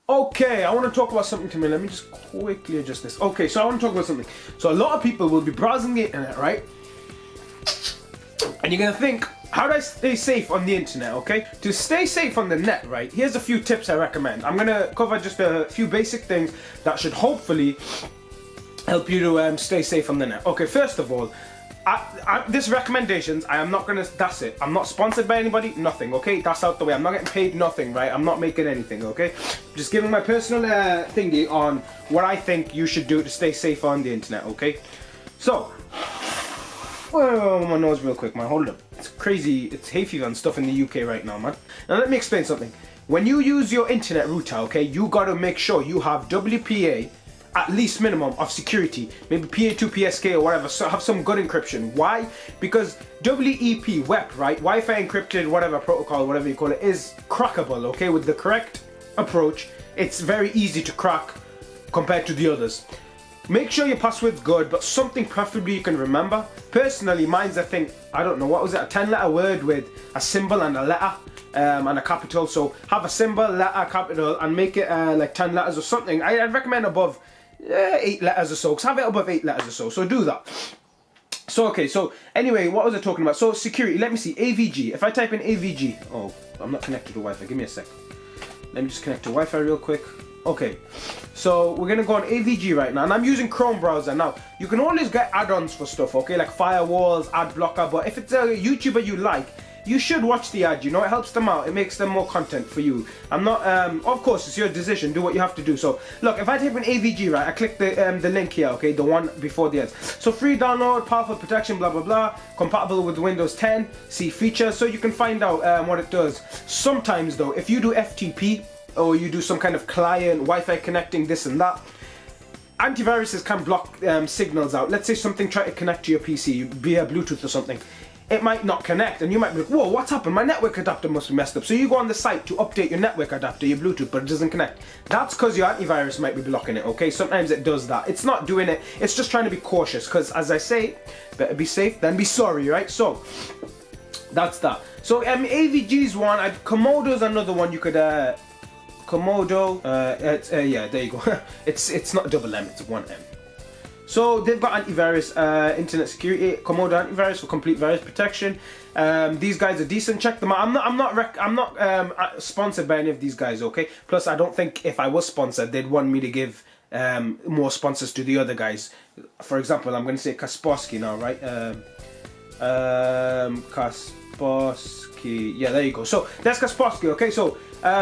Okay, I want to talk about something to me. Let me just quickly adjust this. Okay, so I want to talk about something. So a lot of people will be browsing the internet, right? And you're gonna think, how do I stay safe on the internet, okay? To stay safe on the net, right, here's a few tips I recommend. I'm gonna cover just a few basic things that should hopefully help you to stay safe on the net. Okay, first of all, this recommendations, I am not gonna, that's it. I'm not sponsored by anybody, nothing, okay? That's out the way. I'm not getting paid nothing, right? I'm not making anything, okay? Just giving my personal thingy on what I think you should do to stay safe on the internet, okay? So, oh, my nose real quick, man, hold up. It's crazy, it's hay fever and stuff in the UK right now, man. Now let me explain something. When you use your internet router, okay, you gotta make sure you have WPA, at least minimum of security, maybe PA2, PSK or whatever, so have some good encryption. Why? Because WEP, right, Wi-Fi encrypted, whatever protocol, whatever you call it, is crackable, okay, with the correct approach. It's very easy to crack compared to the others. Make sure your password's good, but something preferably you can remember. Personally, mine's, I think, I don't know, what was it, a 10-letter word with a symbol and a letter and a capital. So have a symbol, letter, capital, and make it like 10 letters or something. I'd recommend above 8 letters or so, because have it above 8 letters or so, so do that. So okay, so anyway, what was I talking about? So security, let me see, AVG. If I type in AVG, oh, I'm not connected to Wi-Fi, give me a sec. Let me just connect to Wi-Fi real quick. Okay, so we're gonna go on AVG right now, and I'm using Chrome browser. Now, you can always get add-ons for stuff, okay, like firewalls, ad blocker, but if it's a YouTuber you like, you should watch the ad, you know, it helps them out, it makes them more content for you. I'm not, of course, it's your decision, do what you have to do. So, look, if I type in AVG, right, I click the link here, okay, the one before the ads. So, free download, powerful protection, blah, blah, blah, compatible with Windows 10, see features, so you can find out what it does. Sometimes, though, if you do FTP, or you do some kind of client, Wi-Fi connecting, this and that, antiviruses can block signals out. Let's say something try to connect to your PC via Bluetooth or something. It might not connect, and you might be like, whoa, what's happened? My network adapter must be messed up. So you go on the site to update your network adapter, your Bluetooth, but it doesn't connect. That's because your antivirus might be blocking it, okay? Sometimes it does that. It's not doing it, it's just trying to be cautious, because as I say, better be safe than be sorry, right? So, that's that. So AVG's one, Komodo's another one you could, Komodo, yeah, there you go. it's not double M, it's one M. So they've got antivirus, internet security, Komodo antivirus for complete virus protection. These guys are decent. Check them out. I'm not sponsored by any of these guys. Okay. Plus, I don't think if I was sponsored, they'd want me to give more sponsors to the other guys. For example, I'm going to say Kaspersky now, right? Kaspersky. Yeah, there you go. So that's Kaspersky. Okay. So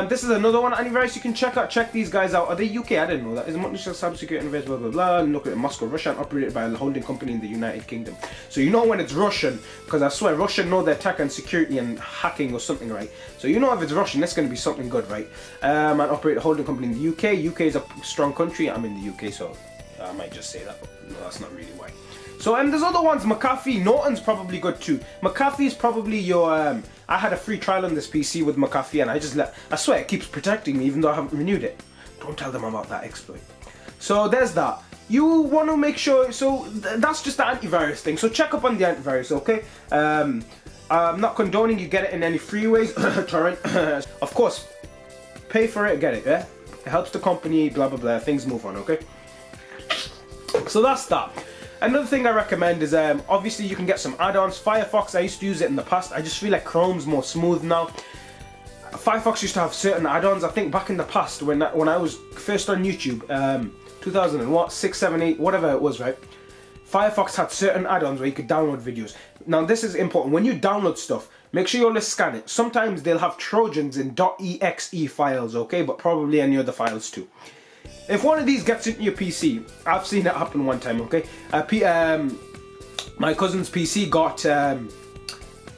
this is another one antivirus you can check out. Check these guys out. Are they UK? I didn't know that. Is a multinational cybersecurity antivirus, blah blah blah. Look at Moscow, Russia, and operated by a holding company in the United Kingdom. So you know when it's Russian, because I swear Russian know their tech and security and hacking or something, right? So you know if it's Russian, that's going to be something good, right? And operate a holding company in the UK. UK is a strong country. I'm in the UK, so I might just say that, but no, that's not really why. So there's other ones. McAfee, Norton's probably good too. McAfee is probably your. I had a free trial on this PC with McAfee, and I swear it keeps protecting me even though I haven't renewed it. Don't tell them about that exploit. So there's that. You want to make sure. So that's just the antivirus thing. So check up on the antivirus, okay? I'm not condoning you get it in any free ways. Torrent, of course. Pay for it, get it. Yeah, it helps the company. Blah blah blah. Things move on, okay? So that's that. Another thing I recommend is obviously you can get some add-ons. Firefox, I used to use it in the past. I just feel like Chrome's more smooth now. Firefox used to have certain add-ons. I think back in the past when I was first on YouTube, 2006, 7, 8, whatever it was, right? Firefox had certain add-ons where you could download videos. Now this is important. When you download stuff, make sure you always scan it. Sometimes they'll have Trojans in .exe files, okay? But probably any other files too. If one of these gets into your PC, I've seen it happen one time, okay? My cousin's PC got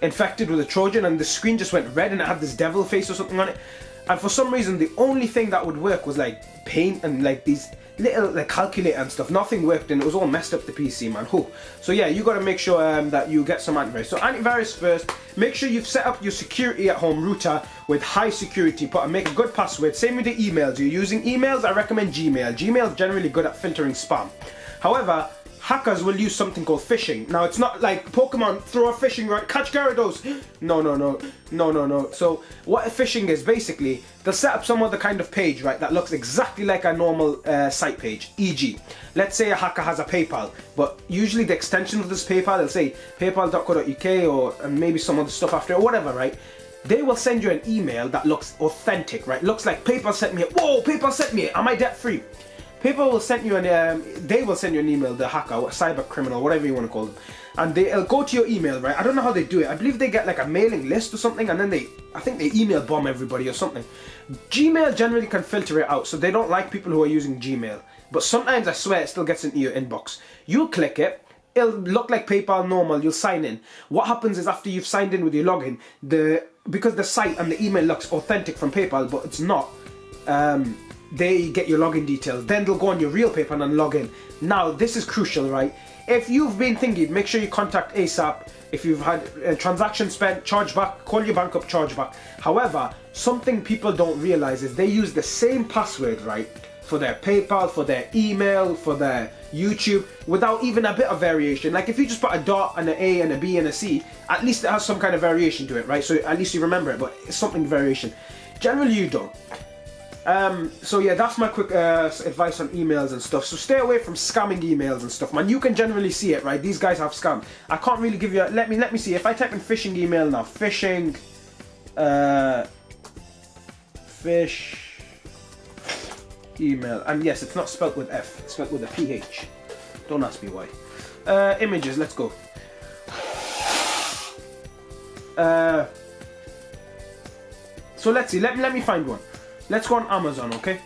infected with a Trojan, and the screen just went red and it had this devil face or something on it. And for some reason, the only thing that would work was like paint and like these little like calculator and stuff. Nothing worked, and it was all messed up the PC, man. Whew. So yeah, you got to make sure that you get some antivirus. So antivirus first. Make sure you've set up your security at home router with high security. Make a good password. Same with the emails. You're using emails, I recommend Gmail. Gmail is generally good at filtering spam. However, hackers will use something called phishing. Now, it's not like Pokemon, throw a phishing rod, catch Gyarados. No. So what phishing is, basically, they'll set up some other kind of page, right, that looks exactly like a normal site page. E.g., let's say a hacker has a PayPal, but usually the extension of this PayPal, they'll say paypal.co.uk or and maybe some other stuff after, or whatever, right? They will send you an email that looks authentic, right? Looks like PayPal sent me it. Whoa, PayPal sent me it. Am I debt free? PayPal will send you they will send you an email, the hacker, cyber criminal, whatever you want to call them, and they'll go to your email, right? I don't know how they do it. I believe they get like a mailing list or something, and then I think they email bomb everybody or something. Gmail generally can filter it out, so they don't like people who are using Gmail. But sometimes I swear it still gets into your inbox. You'll click it. It'll look like PayPal normal, you'll sign in. What happens is after you've signed in with your login, because the site and the email looks authentic from PayPal, but it's not, they get your login details. Then they'll go on your real PayPal and log in. Now, this is crucial, right? If you've been thinking, make sure you contact ASAP. If you've had a transaction spent, charge back, call your bank up, charge back. However, something people don't realize is they use the same password, right? For their PayPal, for their email, for their YouTube, without even a bit of variation. Like if you just put a dot and an A and a B and a C, at least it has some kind of variation to it, right? So at least you remember it, but it's something variation. Generally you don't. So yeah, that's my quick advice on emails and stuff. So stay away from scamming emails and stuff, man. You can generally see it, right? These guys have scam. I can't really give you let me see. If I type in phishing email now, phishing fish email, and yes, it's not spelled with F, it's spelled with a PH. Don't ask me why. Images, let's go. So let's see, let me find one. Let's go on Amazon, okay?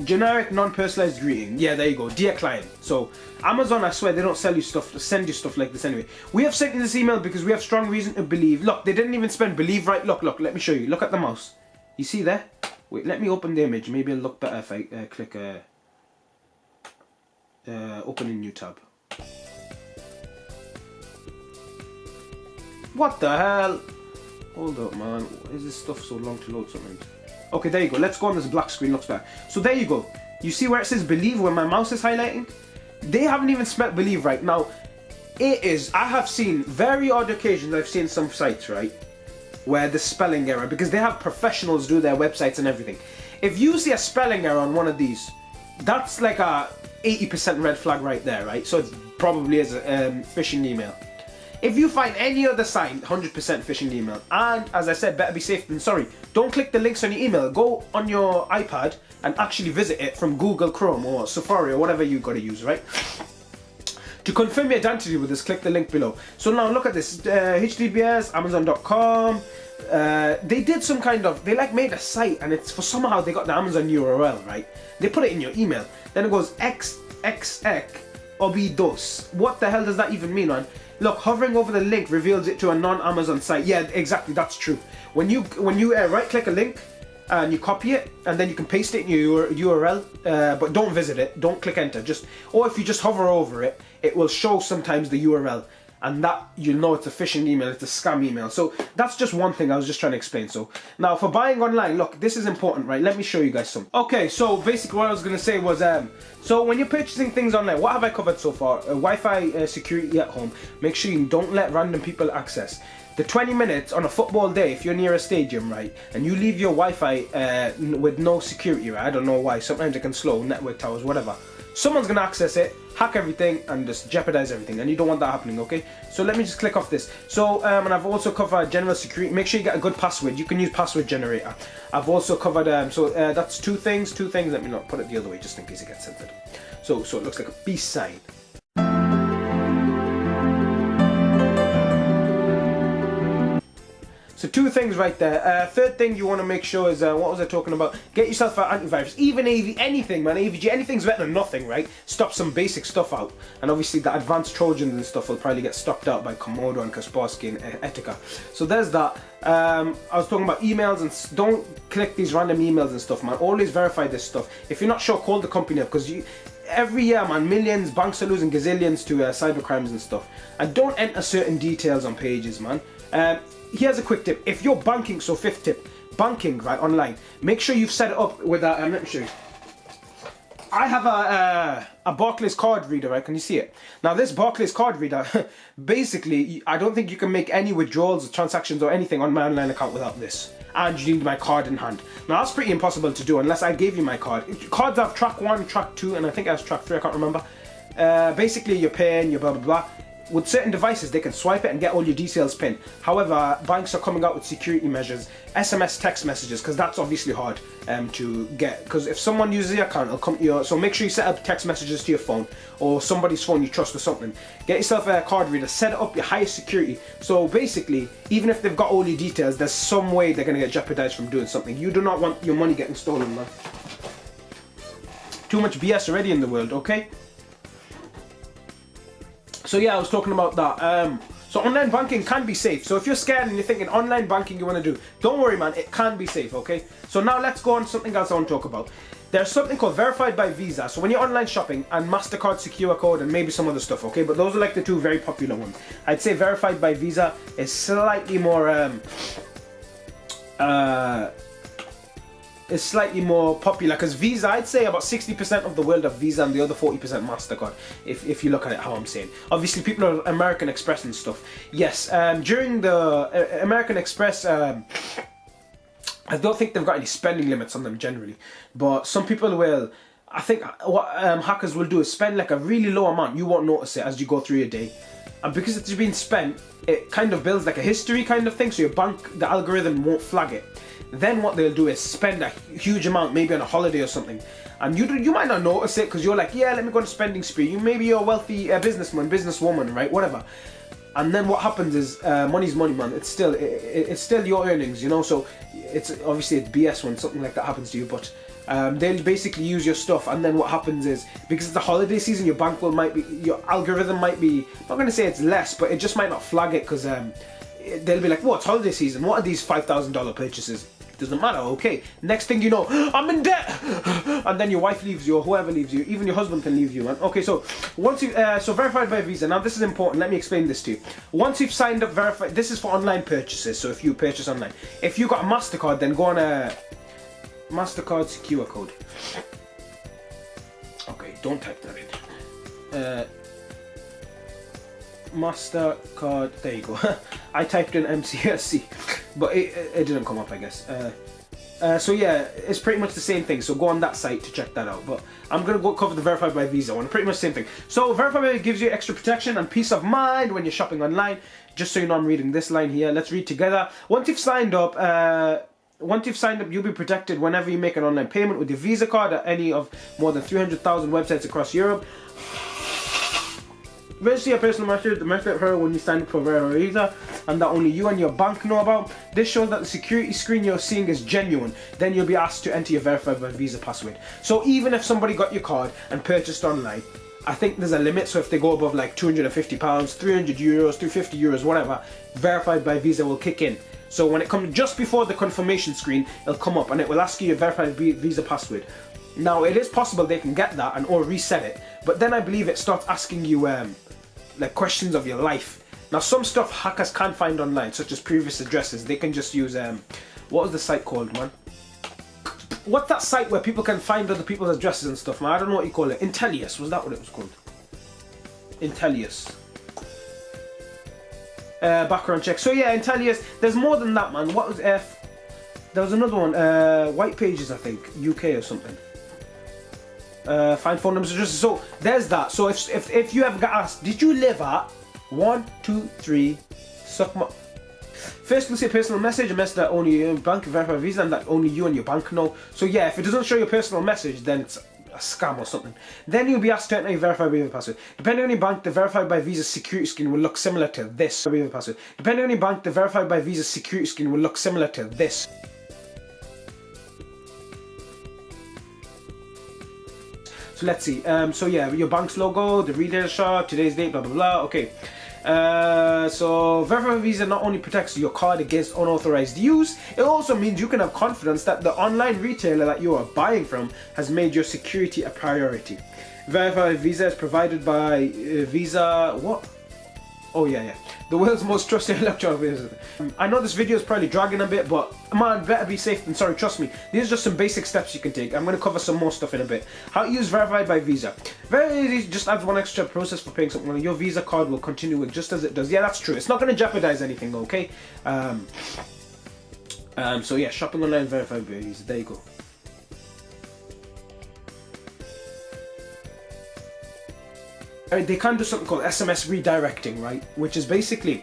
Generic non-personalized greeting. Yeah, there you go. Dear client. So Amazon, I swear they don't send you stuff like this anyway. We have sent you this email because we have strong reason to believe. Look, they didn't even spell believe right. Look, let me show you. Look at the mouse. You see there? Wait, let me open the image. Maybe it'll look better if I click open a new tab. What the hell? Hold up, man. Why is this stuff so long to load sometimes? Okay, there you go. Let's go on this black screen. Looks better. So there you go. You see where it says believe, where my mouse is highlighting? They haven't even spelled believe right. Now, it is, I have seen, very odd occasions, I've seen some sites, right, where the spelling error, because they have professionals do their websites and everything. If you see a spelling error on one of these, that's like a 80% red flag right there, right? So it probably is a phishing email. If you find any other sign, 100% phishing email. And as I said, better be safe than sorry. Don't click the links on your email. Go on your iPad and actually visit it from Google Chrome or Safari or whatever you gotta use, right? To confirm your identity with this, click the link below. So now look at this, HTTPS, Amazon.com. They did some kind of, they like made a site, and it's for somehow they got the Amazon URL, right? They put it in your email. Then it goes XXX Obidos. What the hell does that even mean, man? Look, hovering over the link reveals it to a non-Amazon site. Yeah, exactly, that's true. When you right-click a link and you copy it, and then you can paste it in your URL, but don't visit it. Don't click enter. Or if you just hover over it, it will show sometimes the URL, and that you'll know it's a phishing email, it's a scam email. So that's just one thing I was just trying to explain. So now for buying online, look, this is important, right? Let me show you guys some. Okay, so basically what I was going to say was, so when you're purchasing things online, what have I covered so far? Wi-Fi security at home. Make sure you don't let random people access. The 20 minutes on a football day, if you're near a stadium, right, and you leave your Wi-Fi with no security, right? I don't know why. Sometimes it can slow, network towers, whatever. Someone's gonna access it, hack everything, and just jeopardize everything, and you don't want that happening, okay? So let me just click off this. So, and I've also covered general security. Make sure you get a good password. You can use password generator. I've also covered, that's two things. Let me not put it the other way, just in case it gets censored. So it looks like a peace sign. So two things right there. Third thing you want to make sure is, what was I talking about? Get yourself an antivirus. Even AV, anything, man. AVG, anything's better than nothing, right? Stop some basic stuff out. And obviously the advanced Trojans and stuff will probably get stopped out by Komodo and Kaspersky and Etika. So there's that. I was talking about emails, and don't click these random emails and stuff, man. Always verify this stuff. If you're not sure, call the company up, because every year, man, millions, banks are losing gazillions to cybercrimes and stuff. And don't enter certain details on pages, man. Here's a quick tip. If you're banking, so fifth tip, banking, right, online, make sure you've set it up with that, let me show you. I have a Barclays card reader, right? Can you see it? Now this Barclays card reader, basically, I don't think you can make any withdrawals, transactions or anything on my online account without this. And you need my card in hand. Now that's pretty impossible to do unless I gave you my card. Cards have track 1, track 2, and I think it has track 3, I can't remember. Basically your PIN, your blah blah blah. With certain devices, they can swipe it and get all your details pinned. However, banks are coming out with security measures, SMS text messages, because that's obviously hard to get. Because if someone uses your account, it'll come to your. So make sure you set up text messages to your phone or somebody's phone you trust or something. Get yourself a card reader, set it up your highest security. So basically, even if they've got all your details, there's some way they're going to get jeopardized from doing something. You do not want your money getting stolen, man. Too much BS already in the world, okay? So yeah, I was talking about that. So online banking can be safe. So if you're scared and you're thinking online banking you want to do, don't worry, man, it can be safe, okay? So now let's go on something else I want to talk about. There's something called Verified by Visa. So when you're online shopping, and MasterCard Secure Code and maybe some other stuff, okay? But those are like the two very popular ones. I'd say Verified by Visa is slightly more is slightly more popular, because Visa, I'd say about 60% of the world have Visa and the other 40% MasterCard, if you look at it how I'm saying. Obviously people are American Express and stuff. Yes, during the American Express, I don't think they've got any spending limits on them generally, but some people will. I think what hackers will do is spend like a really low amount, you won't notice it as you go through your day. And because it's been spent, it kind of builds like a history kind of thing, so your bank, the algorithm won't flag it. Then what they'll do is spend a huge amount, maybe on a holiday or something, and you might not notice it because you're like, yeah, let me go on a spending spree. Maybe you're a wealthy businessman, businesswoman, right? Whatever. And then what happens is, money's money, man. It's still your earnings, you know. So it's obviously it's BS when something like that happens to you, but they'll basically use your stuff. And then what happens is, because it's the holiday season, your bank your algorithm might be, I'm not going to say it's less, but it just might not flag it because they'll be like, what, it's holiday season? What are these $5,000 purchases? Doesn't matter, okay. Next thing you know, I'm in debt, and then your wife leaves you, or whoever leaves you, even your husband can leave you, man. Okay, so once you so Verified by Visa. Now this is important. Let me explain this to you. Once you've signed up, verified. This is for online purchases. So if you purchase online, if you got a MasterCard, then go on a MasterCard Secure Code. Okay, don't type that in. MasterCard. There you go. I typed in MCSC. But it didn't come up, I guess. So yeah, it's pretty much the same thing. So go on that site to check that out. But I'm going to go cover the Verified by Visa one. Pretty much the same thing. So Verified by Visa gives you extra protection and peace of mind when you're shopping online. Just so you know, I'm reading this line here. Let's read together. Once you've signed up, you'll be protected whenever you make an online payment with your Visa card at any of more than 300,000 websites across Europe. Register your personal message, the message her when you sign up for Visa, and that only you and your bank know about. This shows that the security screen you're seeing is genuine. Then you'll be asked to enter your Verified by Visa password. So even if somebody got your card and purchased online, I think there's a limit. So if they go above like £250, 300 euros, 250 euros, whatever, Verified by Visa will kick in. So when it comes just before the confirmation screen, it'll come up and it will ask you your Verified Visa password. Now it is possible they can get that and or reset it, but then I believe it starts asking you like questions of your life. Now some stuff hackers can't find online, such as previous addresses. They can just use what was the site called, man? What's that site where people can find other people's addresses and stuff, man? I don't know what you call it. Intellius, was that what it was called? Intellius. Background check. So yeah, Intellius. There's more than that, man. What was F? There was another one. White Pages, I think, UK or something. Find phone numbers, addresses. So there's that. So if you ever get asked, did you live at 1, 2, 3, suck my... First, you'll see a personal message, a message that only your bank Verified Visa and that only you and your bank know. So yeah, if it doesn't show your personal message, then it's a scam or something. Then you'll be asked to enter your Verified by Visa password. Depending on your bank, the Verified by Visa security screen will look similar to this. Password. Depending on your bank, the Verified by Visa security screen will look similar to this. So let's see. So yeah, your bank's logo, the retail shop, today's date, blah blah blah. Okay. So Verified Visa not only protects your card against unauthorized use, it also means you can have confidence that the online retailer that you are buying from has made your security a priority. Verified Visa is provided by Visa. What? Oh yeah. The world's most trusted electronic business. I know this video is probably dragging a bit, but man, better be safe than sorry, trust me. These are just some basic steps you can take. I'm going to cover some more stuff in a bit. How to use Verified by Visa. Very easy, just adds one extra process for paying something. Your Visa card will continue with just as it does. Yeah, that's true. It's not going to jeopardize anything, okay? So yeah, shopping online Verified by Visa. There you go. They can do something called SMS redirecting, right? Which is basically,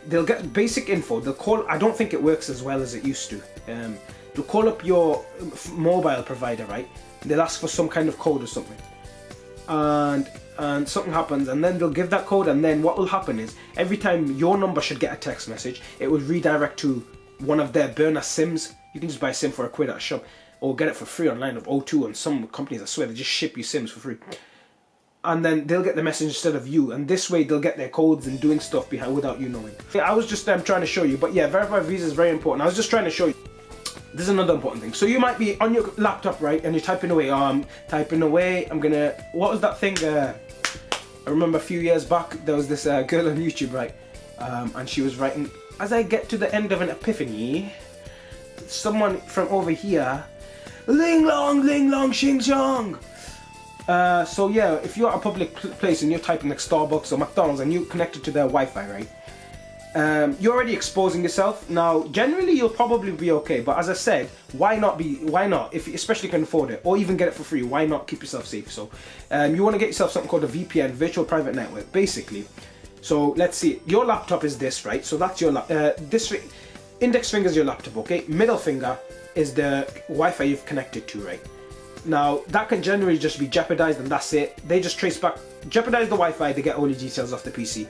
they'll get basic info. They'll call, I don't think it works as well as it used to. They'll call up your mobile provider, right? They'll ask for some kind of code or something. And something happens, and then they'll give that code, and then what will happen is, every time your number should get a text message, it will redirect to one of their burner SIMs. You can just buy a SIM for a quid at a shop, or get it for free online of O2, and some companies, I swear, they just ship you SIMs for free. And then they'll get the message instead of you, and this way they'll get their codes and doing stuff behind without you knowing. I was just trying to show you, but yeah, Verified Visa is very important. I was just trying to show you. This is another important thing. So you might be on your laptop, right, and you're typing away. I'm gonna. What was that thing? I remember a few years back there was this girl on YouTube, right, and she was writing, as I get to the end of an epiphany, someone from over here, ling long, shing chong. So yeah, if you're at a public place and you're typing like Starbucks or McDonald's and you're connected to their Wi-Fi, right? You're already exposing yourself. Now, generally you'll probably be okay, but as I said, why not? If especially if you can afford it, or even get it for free, why not keep yourself safe? So, you want to get yourself something called a VPN, Virtual Private Network, basically. So let's see, your laptop is this, right? So that's your this index finger is your laptop, okay? Middle finger is the Wi-Fi you've connected to, right? Now, that can generally just be jeopardized, and that's it. They just trace back, jeopardize the Wi-Fi, they get all your details off the PC.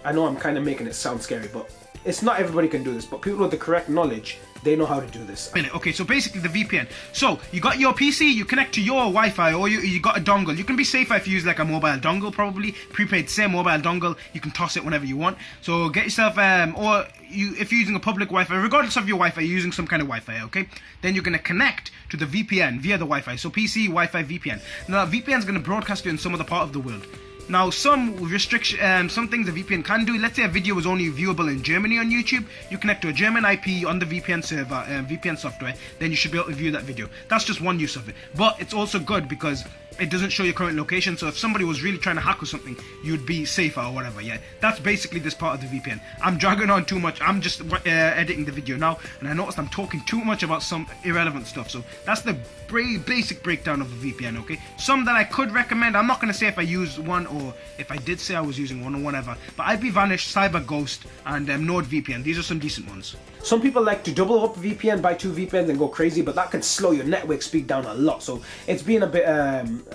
I know I'm kind of making it sound scary, but it's not everybody can do this, but people with the correct knowledge, they know how to do this. Okay, so basically the VPN. So, you got your PC, you connect to your Wi-Fi, or you got a dongle. You can be safer if you use like a mobile dongle, probably. Prepaid SIM, mobile dongle, you can toss it whenever you want. So, get yourself, if you're using a public Wi-Fi, regardless of your Wi-Fi, you're using some kind of Wi-Fi, okay? Then you're going to connect to the VPN via the Wi-Fi. So, PC, Wi-Fi, VPN. Now, VPN is going to broadcast you in some other part of the world. Now, some restriction, some things the VPN can do. Let's say a video is only viewable in Germany on YouTube. You connect to a German IP on the VPN server, VPN software. Then you should be able to view that video. That's just one use of it. But it's also good because it doesn't show your current location. So if somebody was really trying to hack or something, you'd be safer or whatever. Yeah, that's basically this part of the VPN. I'm dragging on too much. I'm just editing the video now, and I noticed I'm talking too much about some irrelevant stuff. So that's the basic breakdown of the VPN. Okay, some that I could recommend. I'm not going to say if I use one or if I did say I was using one or whatever. But IPVanish, CyberGhost, and NordVPN. These are some decent ones. Some people like to double up VPN, buy 2 VPNs and go crazy, but that can slow your network speed down a lot. So it's being a bit,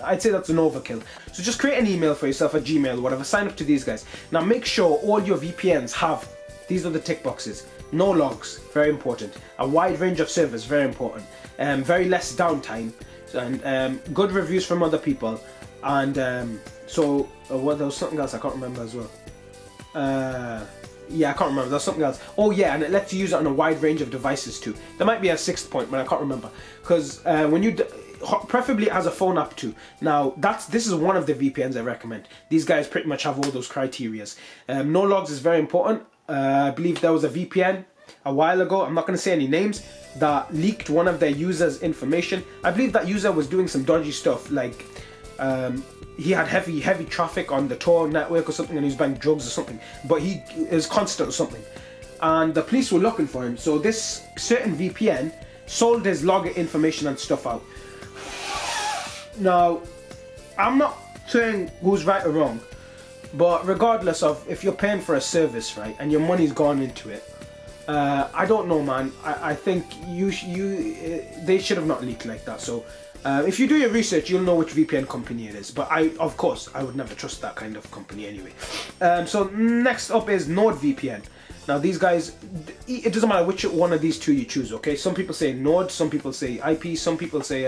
I'd say that's an overkill. So just create an email for yourself, a Gmail or whatever, sign up to these guys. Now make sure all your VPNs have, these are the tick boxes. No logs, very important. A wide range of servers, very important. Very less downtime, and good reviews from other people. And what, there was something else I can't remember as well. Yeah, I can't remember. There's something else. Oh yeah, and it lets you use it on a wide range of devices too. There might be a 6th point, but I can't remember. Because when you, preferably it has a phone app too. Now this is one of the VPNs I recommend. These guys pretty much have all those criterias. No logs is very important. I believe there was a VPN a while ago, I'm not going to say any names, that leaked one of their users' information. I believe that user was doing some dodgy stuff, like he had heavy traffic on the Tor network or something, and he was buying drugs or something, but he is constant or something, and the police were looking for him. So this certain VPN sold his login information and stuff out. Now, I'm not saying who's right or wrong, but regardless of if you're paying for a service, right, and your money's gone into it, I don't know, man. I think they should have not leaked like that. So if you do your research, you'll know which VPN company it is. But of course, I would never trust that kind of company anyway. So next up is NordVPN. Now these guys, it doesn't matter which one of these two you choose. Okay, some people say Nord, some people say IP, some people say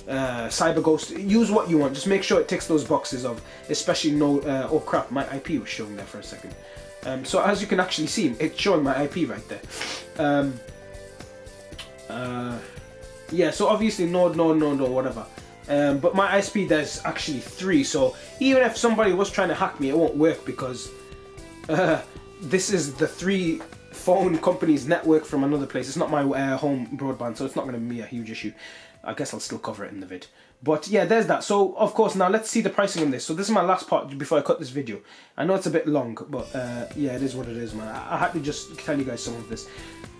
CyberGhost. Use what you want. Just make sure it ticks those boxes of, especially no. Oh crap, my IP was showing there for a second. So as you can actually see, it's showing my IP right there. Yeah, so obviously Nord, whatever. But my ISP, there's actually 3, so even if somebody was trying to hack me, it won't work because This is the 3 phone companies network from another place. It's not my home broadband, so it's not going to be a huge issue. I guess I'll still cover it in the vid. But yeah, there's that. So of course, now let's see the pricing on this. So this is my last part before I cut this video. I know it's a bit long, but yeah, it is what it is, man. I had to just tell you guys some of this.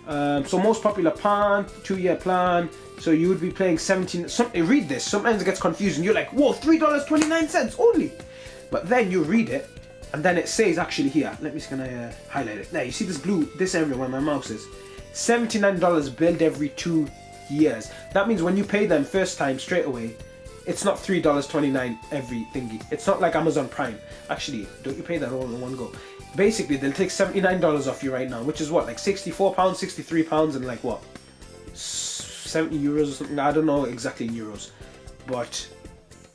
So most popular plan, 2-year plan. So you would be paying 17. Read this. Sometimes it gets confusing. You're like, whoa, $3.29 only. But then you read it, and then it says actually here. Let me highlight it. There, you see this area where my mouse is. $79 billed every 2 years. That means when you pay them first time straight away, it's not $3.29 every thingy. It's not like Amazon Prime. Actually, don't you pay that all in one go? Basically, they'll take $79 off you right now, which is what, like £64, £63, and like what, 70 euros or something. I don't know exactly in euros, but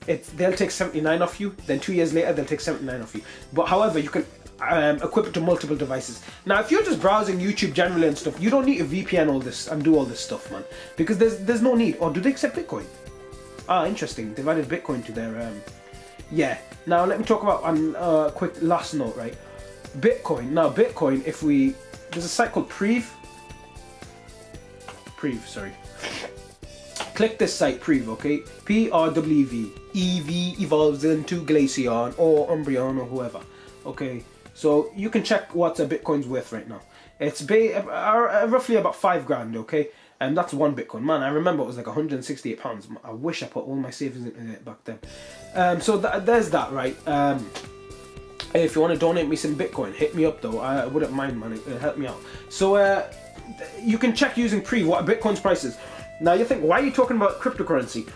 they'll take 79 off you. Then 2 years later, they'll take 79 off you. But however, you can equip it to multiple devices. Now, if you're just browsing YouTube generally and stuff, you don't need to VPN all this and do all this stuff, man, because there's no need. Or do they accept Bitcoin? Ah, interesting. They've added Bitcoin to their yeah. Now let me talk about on a quick last note, right? Bitcoin. Now Bitcoin, there's a site called Preev, sorry. Click this site, Preev, okay? PRWV. EV evolves into Glaceon or Umbreon or whoever. Okay, so you can check what a Bitcoin's worth right now. It's roughly about 5 grand, okay? And that's 1 Bitcoin. Man, I remember it was like £168. I wish I put all my savings in it back then. So there's that, right? If you want to donate me some Bitcoin, hit me up though. I wouldn't mind, man. It'll help me out. So you can check using Preev what Bitcoin's price is. Now you think, why are you talking about cryptocurrency?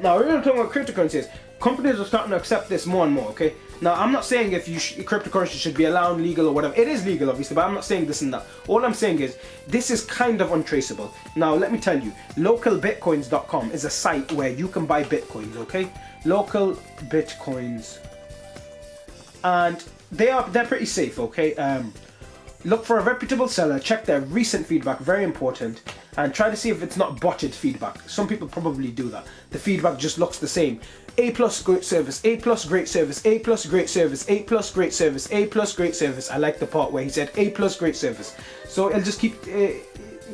Now we're going to talk about cryptocurrencies. Companies are starting to accept this more and more, okay? Now I'm not saying if cryptocurrency should be allowed, legal or whatever. It is legal obviously, but I'm not saying this and that. All I'm saying is this is kind of untraceable. Now let me tell you, localbitcoins.com is a site where you can buy bitcoins, okay? Local bitcoins, and they're pretty safe, okay? Look for a reputable seller, check their recent feedback, very important, and try to see if it's not botted feedback. Some people probably do that. The feedback just looks the same. A+, great service, A+, great service, A+, great service, A+, great service, A+, great service. I like the part where he said A+, great service. So it'll just keep,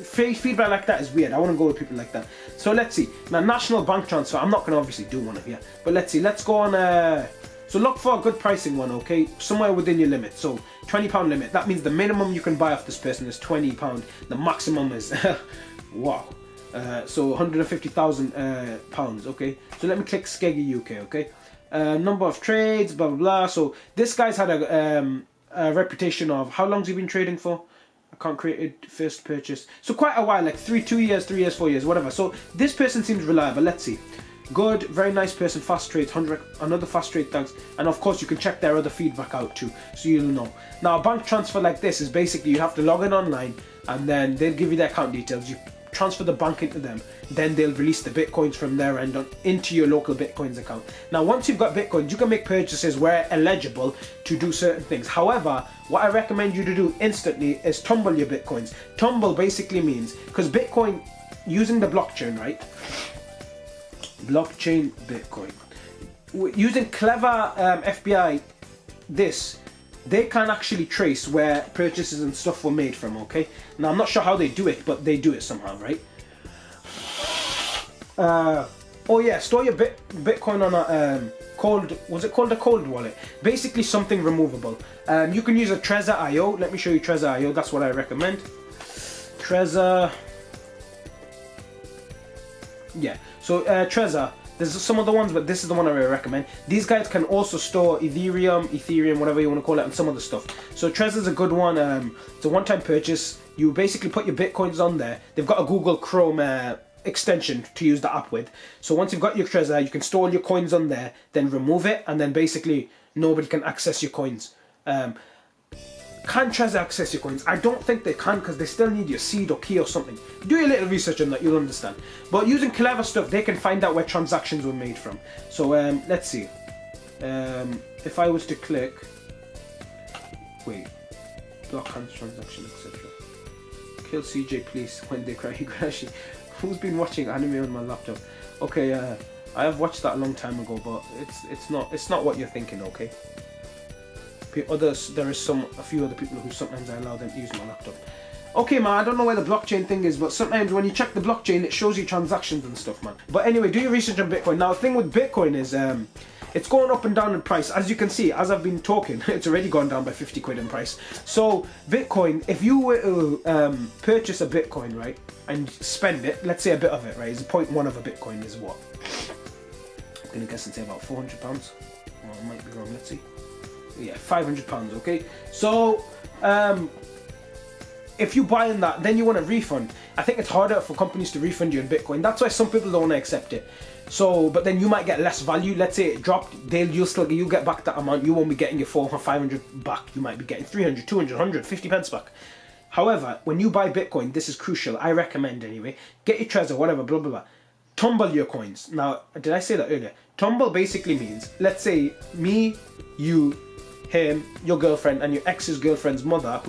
feedback like that is weird. I want to go with people like that. So let's see. Now national bank transfer, I'm not going to obviously do one of you, but let's see. Let's go on, so look for a good pricing one, okay? Somewhere within your limit. So £20 limit. That means the minimum you can buy off this person is £20. The maximum is, wow. So 150,000 pounds, okay? So let me click Skeggy UK, okay? Number of trades, blah, blah, blah. So this guy's had a reputation of, how long's he been trading for? I can't create it, first purchase. So quite a while, like 2 years, 3 years, 4 years, whatever. So this person seems reliable. Let's see. Good, very nice person, fast trades, another fast trade, thanks. And of course you can check their other feedback out too, so you'll know. Now a bank transfer like this is basically you have to log in online, and then they'll give you their account details. You transfer the bank into them, then they'll release the bitcoins from their end into your local bitcoins account. Now once you've got bitcoins, you can make purchases where eligible to do certain things. However, what I recommend you to do instantly is tumble your bitcoins. Tumble basically means, because Bitcoin, using the blockchain, right? Blockchain Bitcoin, using clever FBI, they can actually trace where purchases and stuff were made from, okay? Now I'm not sure how they do it, but they do it somehow, right? Oh yeah, store your Bitcoin on a was it called a cold wallet? Basically something removable. You can use a Trezor.io. Let me show you Trezor.io, that's what I recommend. Trezor, yeah. So Trezor, there's some other ones, but this is the one I really recommend. These guys can also store Ethereum, whatever you want to call it, and some other stuff. So Trezor's a good one. It's a one-time purchase. You basically put your bitcoins on there. They've got a Google Chrome extension to use the app with. So once you've got your Trezor, you can store your coins on there, then remove it, and then basically nobody can access your coins. Can Trezor access your coins? I don't think they can, because they still need your seed or key or something. Do a little research on that, you'll understand. But using clever stuff, they can find out where transactions were made from. So let's see. If I was to click, wait, block hands transaction, etc. Kill CJ please when they cry crashing. Who's been watching anime on my laptop? Okay, I have watched that a long time ago, but it's not what you're thinking, okay? there is a few other people who sometimes I allow them to use my laptop. Okay, man, I don't know where the blockchain thing is, but sometimes when you check the blockchain, it shows you transactions and stuff, man. But anyway, do your research on Bitcoin. Now, the thing with Bitcoin is, it's going up and down in price. As you can see, as I've been talking, it's already gone down by 50 quid in price. So, Bitcoin, if you were to purchase a Bitcoin, right, and spend it, let's say a bit of it, right, is 0.1 of a Bitcoin is what? I'm going to guess and say about £400. Well, I might be wrong, let's see. Yeah, £500, okay? So, if you buy in that, then you want a refund. I think it's harder for companies to refund you in Bitcoin. That's why some people don't want to accept it. So, but then you might get less value. Let's say it dropped, you'll get back that amount. You won't be getting your 400 or 500 back. You might be getting 300, 200, 100, 50 pence back. However, when you buy Bitcoin, this is crucial. I recommend anyway. Get your Trezor, whatever, blah, blah, blah. Tumble your coins. Now, did I say that earlier? Tumble basically means, let's say me, you, him, your girlfriend, and your ex's girlfriend's mother,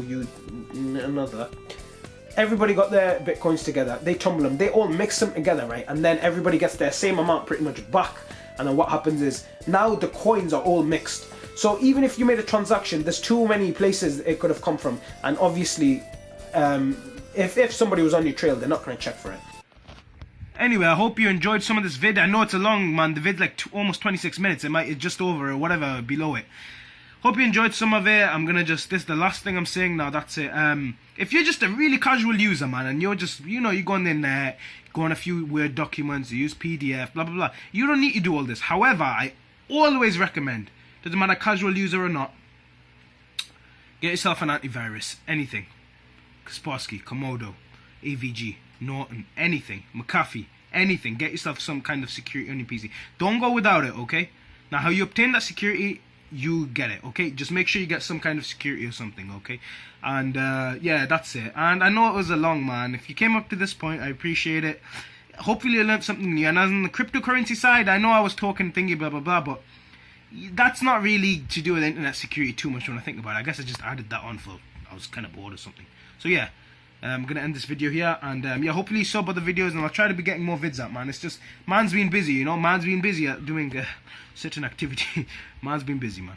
everybody got their Bitcoins together, they tumble them, they all mix them together, right? And then everybody gets their same amount pretty much back. And then what happens is, now the coins are all mixed. So even if you made a transaction, there's too many places it could have come from. And obviously, if somebody was on your trail, they're not going to check for it. Anyway, I hope you enjoyed some of this vid. I know it's a long, man. The vid's like almost 26 minutes. It's just over or whatever below it. Hope you enjoyed some of it. I'm gonna this is the last thing I'm saying now, that's it. If you're just a really casual user, man, and you're just, you go on the internet, go on a few Word documents, you use PDF, blah, blah, blah. You don't need to do all this. However, I always recommend, doesn't matter casual user or not, get yourself an antivirus, anything. Kaspersky, Komodo, AVG, Norton, anything, McAfee, anything. Get yourself some kind of security on your PC. Don't go without it, okay? Now, how you obtain that security, you get it, okay? Just make sure you get some kind of security or something, okay? And yeah, that's it. And I know it was a long, man. If you came up to this point, I appreciate it. Hopefully you learned something new. And as on the cryptocurrency side, I know I was talking thingy blah blah blah, but that's not really to do with internet security too much when I think about it. I guess I just added that on for, I was kind of bored or something. So yeah, I'm gonna end this video here, and yeah, hopefully you sub other videos, and I'll try to be getting more vids out, man. It's just, man's been busy, man's been busy at doing certain activity. Man's been busy, man.